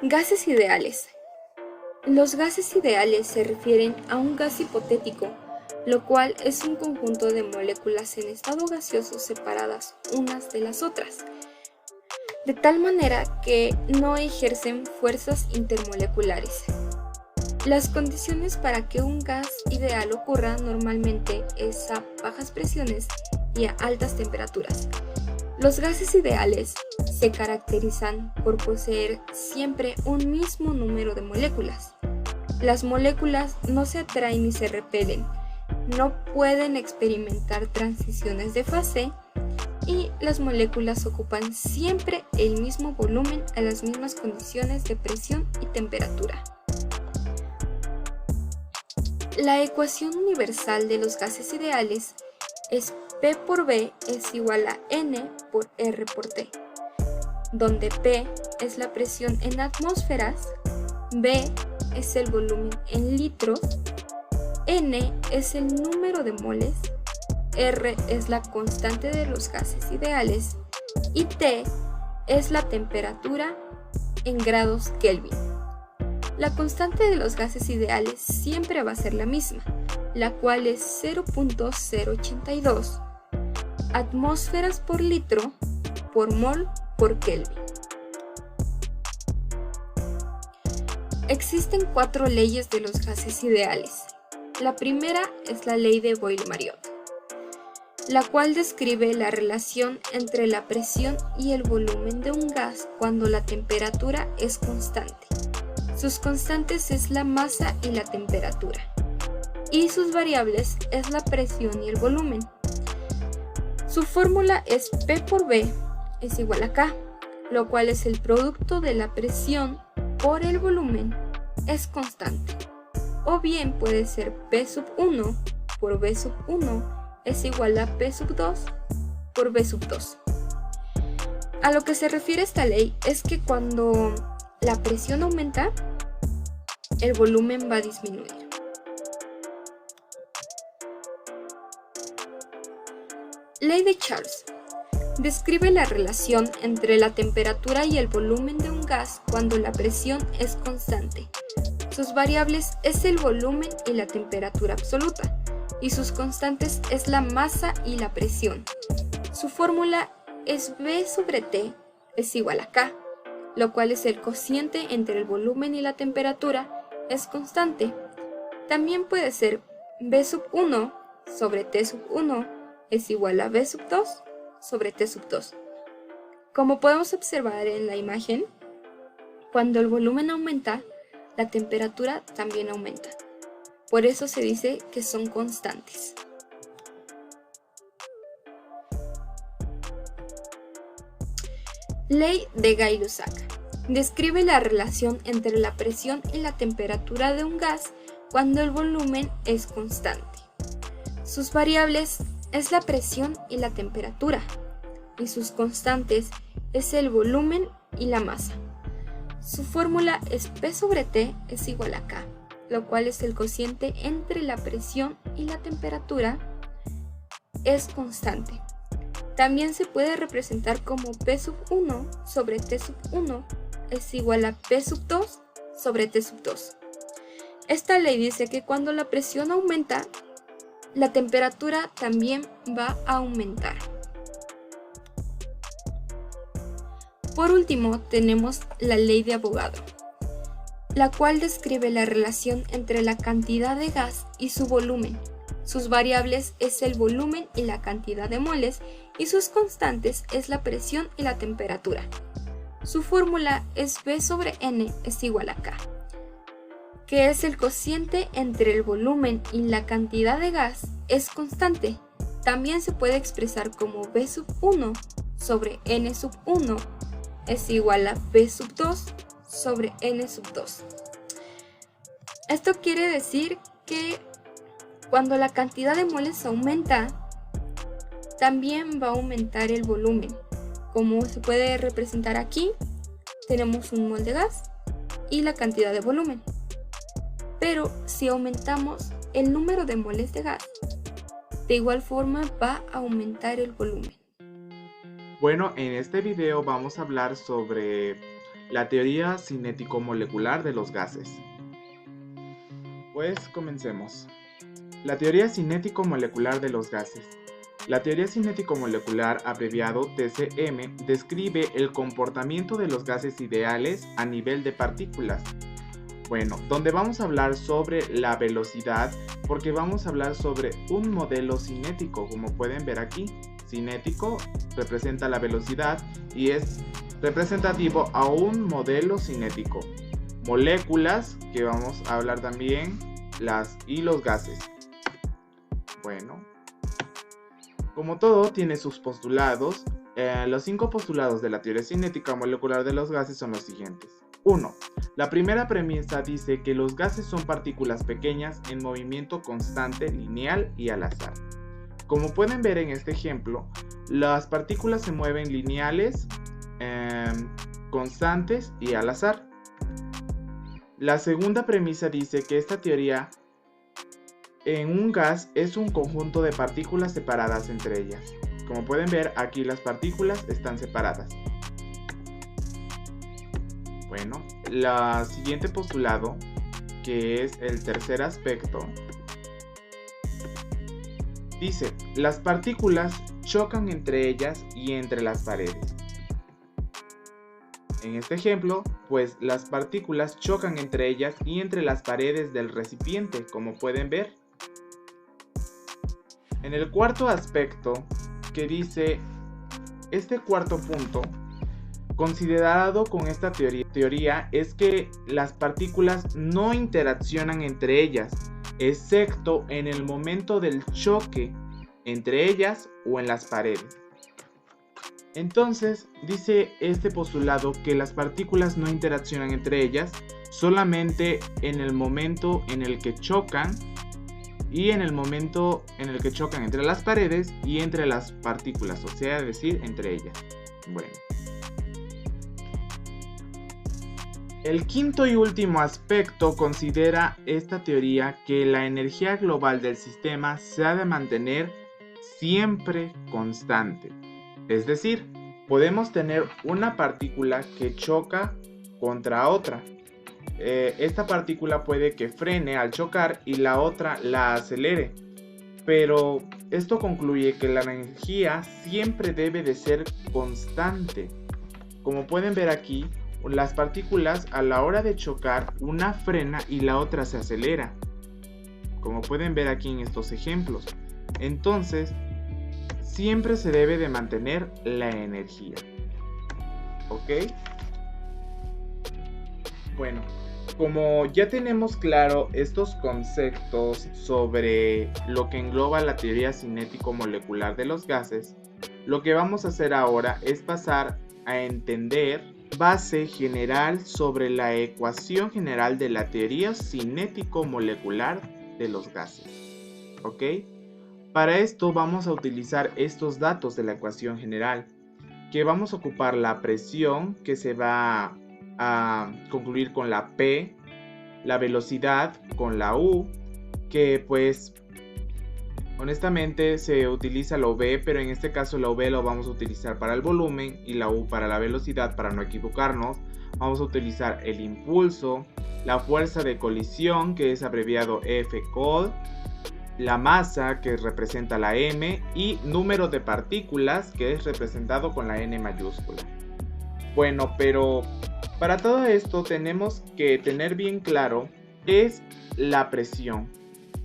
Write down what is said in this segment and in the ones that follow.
Gases ideales. Los gases ideales se refieren a un gas hipotético, lo cual es un conjunto de moléculas en estado gaseoso separadas unas de las otras, de tal manera que no ejercen fuerzas intermoleculares. Las condiciones para que un gas ideal ocurra normalmente es a bajas presiones y a altas temperaturas. Los gases ideales se caracterizan por poseer siempre un mismo número de moléculas. Las moléculas no se atraen ni se repelen, no pueden experimentar transiciones de fase y las moléculas ocupan siempre el mismo volumen a las mismas condiciones de presión y temperatura. La ecuación universal de los gases ideales es P por B es igual a N por R por T, donde P es la presión en atmósferas, B es el volumen en litros, N es el número de moles, R es la constante de los gases ideales y T es la temperatura en grados Kelvin. La constante de los gases ideales siempre va a ser la misma, la cual es 0.082 atmósferas por litro por mol por Kelvin. Existen 4 leyes de los gases ideales. La primera es la ley de Boyle-Mariotte, la cual describe la relación entre la presión y el volumen de un gas cuando la temperatura es constante. Sus constantes es la masa y la temperatura, y sus variables es la presión y el volumen. Su fórmula es P por B es igual a K, lo cual es el producto de la presión por el volumen es constante. O bien puede ser P sub 1 por B sub 1 es igual a P sub 2 por B sub 2. A lo que se refiere esta ley es que cuando la presión aumenta, el volumen va a disminuir. Ley de Charles. Describe la relación entre la temperatura y el volumen de un gas cuando la presión es constante. Sus variables es el volumen y la temperatura absoluta, y sus constantes es la masa y la presión. Su fórmula es B sobre T es igual a K, lo cual es el cociente entre el volumen y la temperatura es constante. También puede ser B sub 1 sobre T sub 1 es igual a B sub 2 sobre T sub 2. Como podemos observar en la imagen, cuando el volumen aumenta, la temperatura también aumenta. Por eso se dice que son constantes. Ley de Gay-Lussac. Describe la relación entre la presión y la temperatura de un gas cuando el volumen es constante. Sus variables es la presión y la temperatura, y sus constantes es el volumen y la masa. Su fórmula es P sobre T es igual a K, lo cual es el cociente entre la presión y la temperatura es constante. También se puede representar como P sub 1 sobre T sub 1 es igual a P sub 2 sobre T sub 2. Esta ley dice que cuando la presión aumenta, la temperatura también va a aumentar. Por último, tenemos la ley de Avogadro, la cual describe la relación entre la cantidad de gas y su volumen. Sus variables es el volumen y la cantidad de moles, y sus constantes es la presión y la temperatura. Su fórmula es B sobre N es igual a K, que es el cociente entre el volumen y la cantidad de gas es constante. También se puede expresar como B sub 1 sobre N sub 1 es igual a B sub 2 sobre N sub 2. Esto quiere decir que cuando la cantidad de moles aumenta, también va a aumentar el volumen. Como se puede representar aquí, tenemos un mol de gas y la cantidad de volumen. Pero si aumentamos el número de moles de gas, de igual forma va a aumentar el volumen. Bueno, en este video vamos a hablar sobre la teoría cinético-molecular de los gases. Pues comencemos. La teoría cinético-molecular de los gases. La teoría cinético-molecular, abreviado TCM, describe el comportamiento de los gases ideales a nivel de partículas. Bueno, donde vamos a hablar sobre la velocidad, porque vamos a hablar sobre un modelo cinético, como pueden ver aquí. Cinético representa la velocidad y es representativo a un modelo cinético. Moléculas, que vamos a hablar también, y los gases. Bueno, como todo tiene sus postulados, los 5 postulados de la teoría cinética molecular de los gases son los siguientes. 1. La primera premisa dice que los gases son partículas pequeñas en movimiento constante, lineal y al azar. Como pueden ver en este ejemplo, las partículas se mueven lineales, constantes y al azar. La segunda premisa dice que esta teoría en un gas es un conjunto de partículas separadas entre ellas. Como pueden ver, aquí las partículas están separadas. Bueno, el siguiente postulado, que es el tercer aspecto, dice: las partículas chocan entre ellas y entre las paredes. En este ejemplo, pues las partículas chocan entre ellas y entre las paredes del recipiente, como pueden ver. En el cuarto aspecto, que dice, este cuarto punto, considerado con esta teoría, es que las partículas no interaccionan entre ellas, excepto en el momento del choque entre ellas o en las paredes. Entonces, dice este postulado que las partículas no interaccionan entre ellas solamente en el momento en el que chocan y en el momento en el que chocan entre las paredes y entre las partículas, o sea, decir, entre ellas. Bueno. El quinto y último aspecto considera esta teoría que la energía global del sistema se ha de mantener siempre constante. Es decir, podemos tener una partícula que choca contra otra. Esta partícula puede que frene al chocar y la otra la acelere. Pero esto concluye que la energía siempre debe de ser constante. Como pueden ver aquí, las partículas a la hora de chocar, una frena y la otra se acelera. Como pueden ver aquí en estos ejemplos. Entonces, siempre se debe de mantener la energía. ¿Ok? Bueno, como ya tenemos claro estos conceptos sobre lo que engloba la teoría cinético-molecular de los gases, lo que vamos a hacer ahora es pasar a entender base general sobre la ecuación general de la teoría cinético-molecular de los gases. ¿Ok? Para esto vamos a utilizar estos datos de la ecuación general, que vamos a ocupar la presión, que se va a concluir con la P, la velocidad con la U, que pues honestamente se utiliza la V, pero en este caso la V lo vamos a utilizar para el volumen y la U para la velocidad, para no equivocarnos. Vamos a utilizar el impulso, la fuerza de colisión, que es abreviado F-col, la masa, que representa la M, y número de partículas, que es representado con la N mayúscula. Bueno, pero para todo esto tenemos que tener bien claro qué es la presión.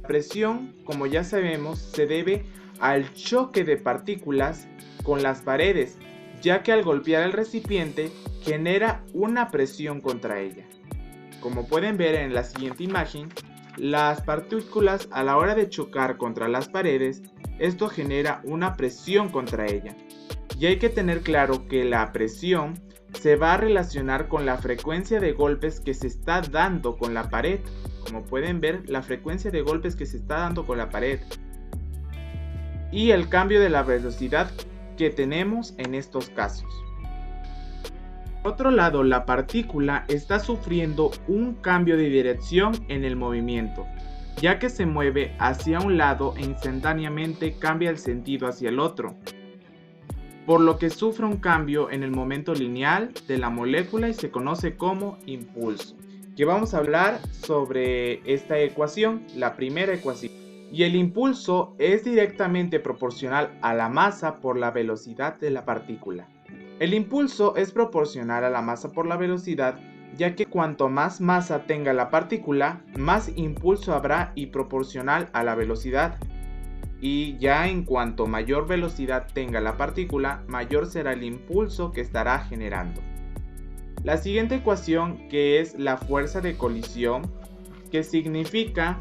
La presión, como ya sabemos, se debe al choque de partículas con las paredes, ya que al golpear el recipiente genera una presión contra ella. Como pueden ver en la siguiente imagen, las partículas a la hora de chocar contra las paredes, esto genera una presión contra ella. Y hay que tener claro que la presión se va a relacionar con la frecuencia de golpes que se está dando con la pared. Como pueden ver, la frecuencia de golpes que se está dando con la pared y el cambio de la velocidad que tenemos en estos casos. Por otro lado, la partícula está sufriendo un cambio de dirección en el movimiento, ya que se mueve hacia un lado e instantáneamente cambia el sentido hacia el otro. por lo que sufre un cambio en el momento lineal de la molécula y se conoce como impulso. Que vamos a hablar sobre esta ecuación, la primera ecuación. Y el impulso es directamente proporcional a la masa por la velocidad de la partícula. El impulso es proporcional a la masa por la velocidad, ya que cuanto más masa tenga la partícula, más impulso habrá y proporcional a la velocidad. Y ya en cuanto mayor velocidad tenga la partícula, mayor será el impulso que estará generando. La siguiente ecuación, que es la fuerza de colisión, que significa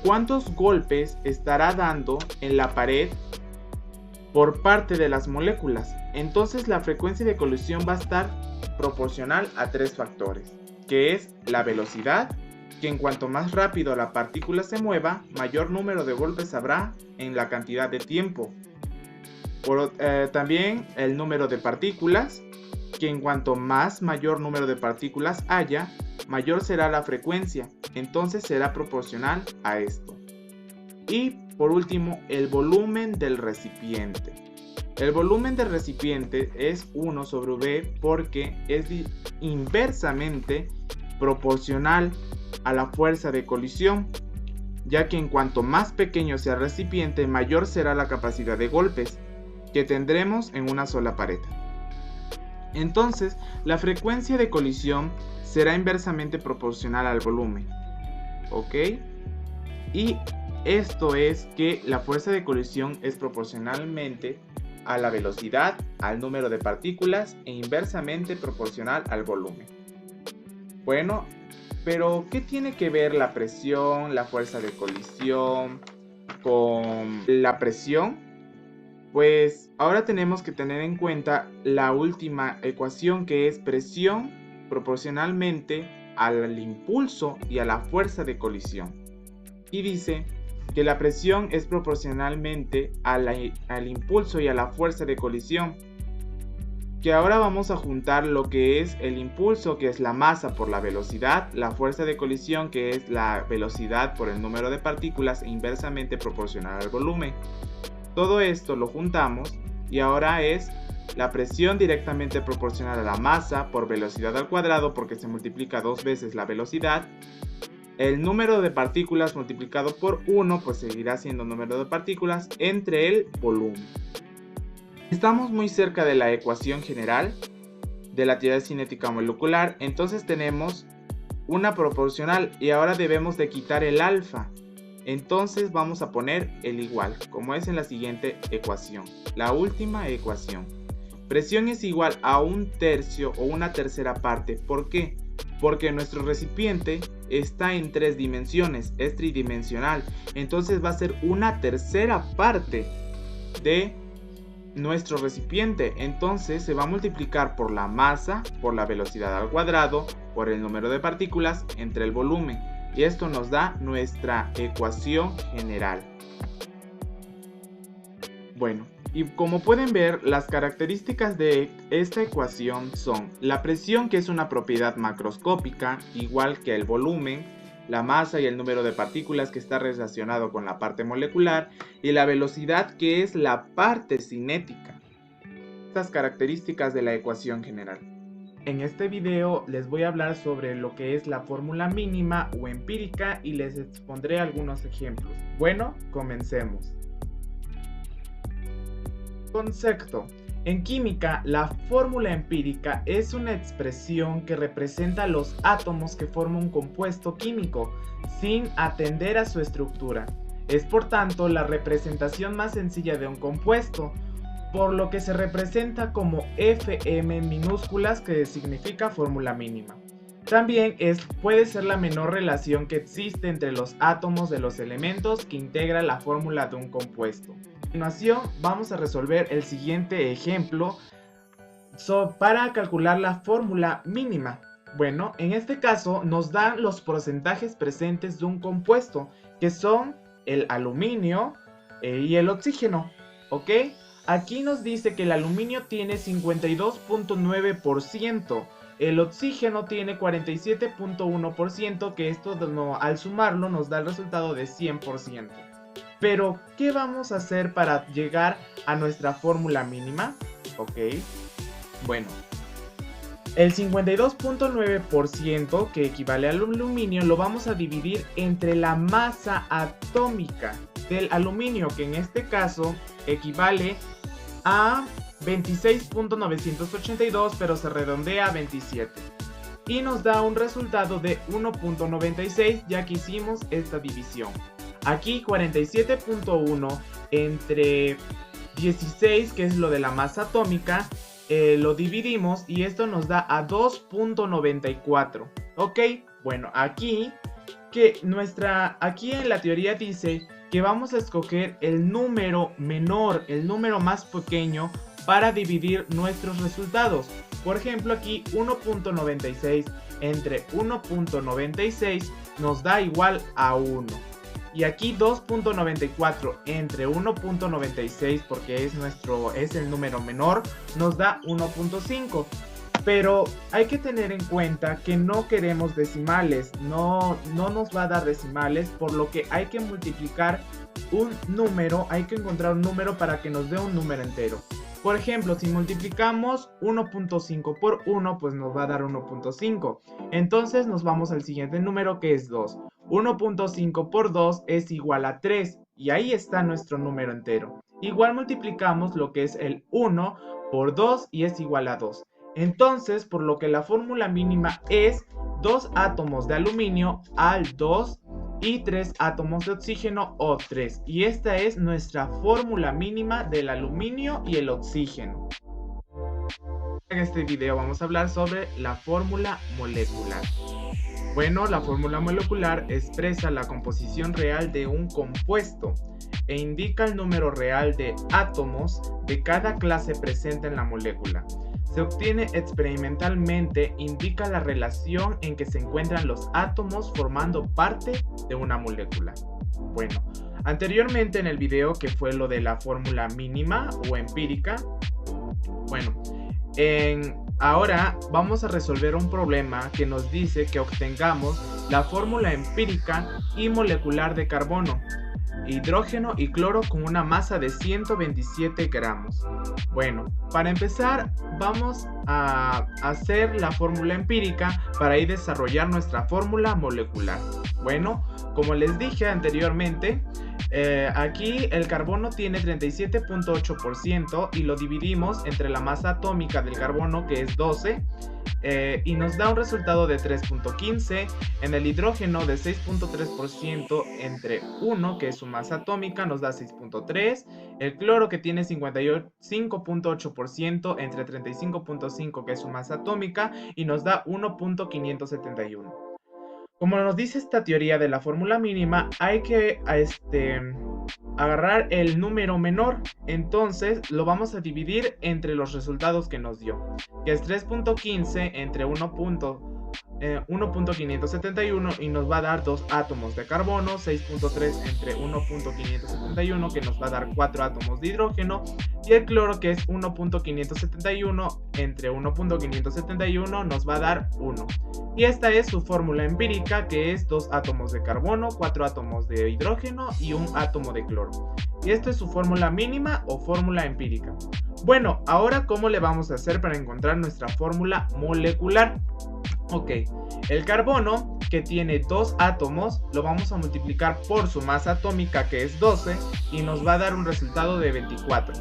cuántos golpes estará dando en la pared por parte de las moléculas. Entonces la frecuencia de colisión va a estar proporcional a tres factores, que es la velocidad, que en cuanto más rápido la partícula se mueva, mayor número de golpes habrá en la cantidad de tiempo. También el número de partículas, que en cuanto mayor número de partículas haya, mayor será la frecuencia, entonces será proporcional a esto. Y por último, el volumen del recipiente. El volumen del recipiente es 1 sobre V porque es inversamente proporcional a la fuerza de colisión, ya que en cuanto más pequeño sea el recipiente, mayor será la capacidad de golpes que tendremos en una sola pared. Entonces, la frecuencia de colisión será inversamente proporcional al volumen. ¿Ok? Y esto es que la fuerza de colisión es proporcionalmente a la velocidad, al número de partículas e inversamente proporcional al volumen. Bueno, pero ¿qué tiene que ver la presión, la fuerza de colisión con la presión? Pues ahora tenemos que tener en cuenta la última ecuación, que es presión proporcionalmente al impulso y a la fuerza de colisión. Y dice que la presión es proporcionalmente al impulso y a la fuerza de colisión. Que ahora vamos a juntar lo que es el impulso, que es la masa por la velocidad, la fuerza de colisión, que es la velocidad por el número de partículas e inversamente proporcional al volumen. Todo esto lo juntamos y ahora es la presión directamente proporcional a la masa por velocidad al cuadrado, porque se multiplica 2 veces la velocidad. El número de partículas multiplicado por 1 pues seguirá siendo número de partículas entre el volumen. Estamos muy cerca de la ecuación general de la actividad cinética molecular, entonces tenemos una proporcional y ahora debemos de quitar el alfa. Entonces vamos a poner el igual, como es en la siguiente ecuación, la última ecuación. Presión es igual a 1/3 o 1/3 parte. ¿Por qué? Porque nuestro recipiente está en 3 dimensiones, es tridimensional, entonces va a ser 1/3 parte de nuestro recipiente, entonces se va a multiplicar por la masa, por la velocidad al cuadrado, por el número de partículas entre el volumen, y esto nos da nuestra ecuación general. Bueno, y como pueden ver, las características de esta ecuación son la presión, que es una propiedad macroscópica, igual que el volumen, la masa y el número de partículas, que está relacionado con la parte molecular, y la velocidad, que es la parte cinética. Estas características de la ecuación general. En este video les voy a hablar sobre lo que es la fórmula mínima o empírica y les expondré algunos ejemplos. Bueno, comencemos. Concepto. En química, la fórmula empírica es una expresión que representa los átomos que forman un compuesto químico, sin atender a su estructura. Es por tanto la representación más sencilla de un compuesto, por lo que se representa como Fm minúsculas, que significa fórmula mínima. También puede ser la menor relación que existe entre los átomos de los elementos que integra la fórmula de un compuesto. A continuación vamos a resolver el siguiente ejemplo para calcular la fórmula mínima. Bueno, en este caso nos dan los porcentajes presentes de un compuesto, que son el aluminio y el oxígeno, ¿ok? Aquí nos dice que el aluminio tiene 52.9%, el oxígeno tiene 47.1%, que esto al sumarlo nos da el resultado de 100%. Pero, ¿qué vamos a hacer para llegar a nuestra fórmula mínima? Ok, bueno, el 52.9% que equivale al aluminio lo vamos a dividir entre la masa atómica del aluminio, que en este caso equivale a 26.982, pero se redondea a 27. Y nos da un resultado de 1.96, ya que hicimos esta división. Aquí 47.1 entre 16, que es lo de la masa atómica, lo dividimos y esto nos da a 2.94. Ok, bueno, aquí en la teoría dice que vamos a escoger el número menor, el número más pequeño para dividir nuestros resultados. Por ejemplo, aquí 1.96 entre 1.96 nos da igual a 1. Y aquí 2.94 entre 1.96, porque es el número menor, nos da 1.5. Pero hay que tener en cuenta que no queremos decimales, no nos va a dar decimales, por lo que hay que multiplicar un número, hay que encontrar un número para que nos dé un número entero. Por ejemplo, si multiplicamos 1.5 por 1, pues nos va a dar 1.5. Entonces nos vamos al siguiente número, que es 2. 1.5 por 2 es igual a 3. Y ahí está nuestro número entero. Igual multiplicamos lo que es el 1 por 2 y es igual a 2. Entonces, por lo que la fórmula mínima es 2 átomos de aluminio al 2 y 3 átomos de oxígeno O3. Y esta es nuestra fórmula mínima del aluminio y el oxígeno. En este video vamos a hablar sobre la fórmula molecular. Bueno, la fórmula molecular expresa la composición real de un compuesto e indica el número real de átomos de cada clase presente en la molécula. Se obtiene experimentalmente, indica la relación en que se encuentran los átomos formando parte de una molécula. Bueno, anteriormente en el video que fue lo de la fórmula mínima o empírica, bueno, ahora vamos a resolver un problema que nos dice que obtengamos la fórmula empírica y molecular de carbono, hidrógeno y cloro con una masa de 127 gramos. Bueno, para empezar vamos a hacer la fórmula empírica para ir desarrollar nuestra fórmula molecular. Bueno, como les dije anteriormente, aquí el carbono tiene 37.8% y lo dividimos entre la masa atómica del carbono, que es 12, y nos da un resultado de 3.15. En el hidrógeno de 6.3% entre 1, que es su masa atómica, nos da 6.3. El cloro, que tiene 55.8% entre 35.5, que es su masa atómica, y nos da 1.571. Como nos dice esta teoría de la fórmula mínima, hay que agarrar el número menor. Entonces lo vamos a dividir entre los resultados que nos dio, que es 3.15 entre 1.571 y nos va a dar 2 átomos de carbono, 6.3 entre 1.571 que nos va a dar 4 átomos de hidrógeno, y el cloro, que es 1.571 entre 1.571 nos va a dar 1. Y esta es su fórmula empírica, que es 2 átomos de carbono, 4 átomos de hidrógeno y 1 átomo de cloro. Y esto es su fórmula mínima o fórmula empírica. Bueno, ahora ¿cómo le vamos a hacer para encontrar nuestra fórmula molecular? Ok, el carbono, que tiene 2 átomos, lo vamos a multiplicar por su masa atómica, que es 12, y nos va a dar un resultado de 24.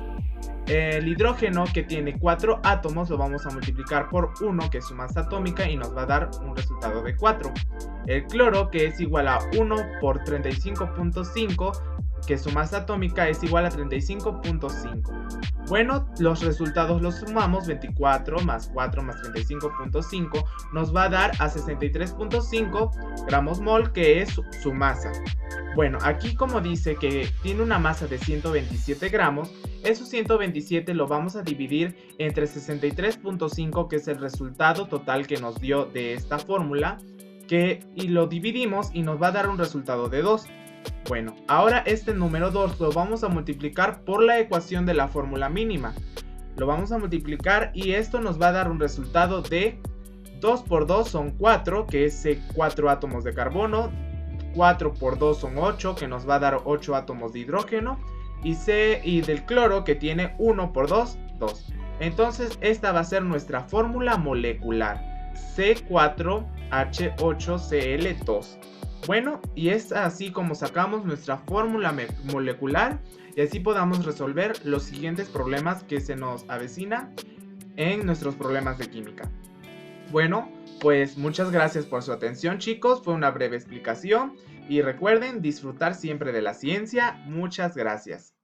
El hidrógeno, que tiene 4 átomos, lo vamos a multiplicar por 1, que es su masa atómica, y nos va a dar un resultado de 4. El cloro, que es igual a 1 por 35.5, que su masa atómica es igual a 35.5. Bueno, los resultados los sumamos, 24 más 4 más 35.5 nos va a dar a 63.5 gramos mol, que es su masa. Bueno, aquí como dice que tiene una masa de 127 gramos, esos 127 lo vamos a dividir entre 63.5, que es el resultado total que nos dio de esta fórmula, y lo dividimos y nos va a dar un resultado de 2. Bueno, ahora este número 2 lo vamos a multiplicar por la ecuación de la fórmula mínima. Lo vamos a multiplicar y esto nos va a dar un resultado de 2 por 2 son 4, que es 4 átomos de carbono, 4 por 2 son 8, que nos va a dar 8 átomos de hidrógeno. Y del cloro, que tiene 1 por 2, 2. Entonces esta va a ser nuestra fórmula molecular, C4H8Cl2. Bueno, y es así como sacamos nuestra fórmula molecular y así podamos resolver los siguientes problemas que se nos avecinan en nuestros problemas de química. Bueno, pues muchas gracias por su atención, chicos. Fue una breve explicación y recuerden disfrutar siempre de la ciencia. Muchas gracias.